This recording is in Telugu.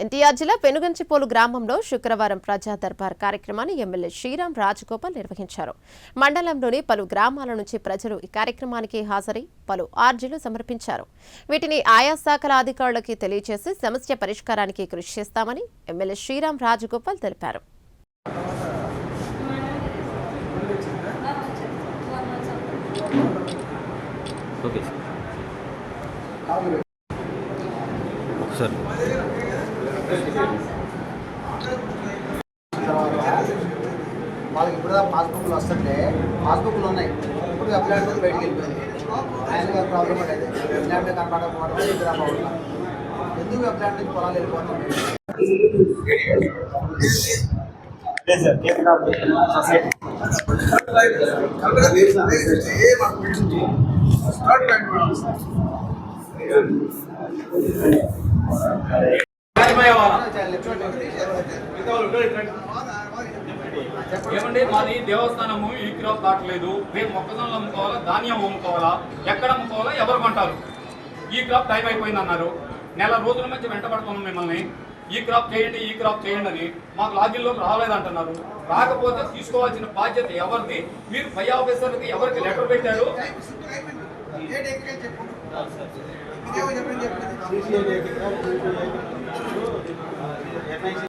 ఎన్టీఆర్ జిల్లా పెనుగంచిపోలు గ్రామంలో శుక్రవారం ప్రజా దర్బార్ కార్యక్రమాన్ని ఎమ్మెల్యే శ్రీరామ్ రాజగోపాల్ నిర్వహించారు. మండలంలోని పలు గ్రామాల నుంచి ప్రజలు ఈ కార్యక్రమానికి హాజరై పలు ఆర్జీలు సమర్పించారు. వీటిని ఆయా శాఖల అధికారులకి తెలియజేసి సమస్య పరిష్కారానికి కృషి చేస్తామని ఎమ్మెల్యే శ్రీరామ్ రాజగోపాల్ తెలిపారు. వాళ్ళకి ఇప్పుడు పాస్బుక్లు వస్తుంటే పాస్బుక్లు ఉన్నాయి. ఇప్పుడు అప్లైడ్ బయటికి వెళ్ళిపోయింది. ఆయన ప్రాబ్లం అయితే అప్లైడ్ కనపడకపోవడం ఇద్దరు అవ్వాలి. ఎందుకు అప్లైడ్ నుంచి పొలాలు వెళ్ళిపోతుంది? ఏమండి, మాది దేవస్థానము ఈ క్రాప్ దాటలేదు. రేపు మొక్కజొన్నలు అమ్ముకోవాలా, ధాన్యం అమ్ముకోవాలా, ఎక్కడ అమ్ముకోవాలా, ఎవరు కొంటారు? ఈ క్రాప్ టైం అయిపోయింది అన్నారు. నెల రోజుల మధ్య వెంటబడుతున్నాం మిమ్మల్ని. ఈ క్రాప్ చేయండి, ఈ క్రాప్ చేయండి అని. మాకు లాగిన్లోకి రాలేదంటున్నారు. రాకపోతే తీసుకోవాల్సిన బాధ్యత ఎవరిది? మీరు పై ఆఫీసర్కి ఎవరికి లెటర్ పెట్టారు?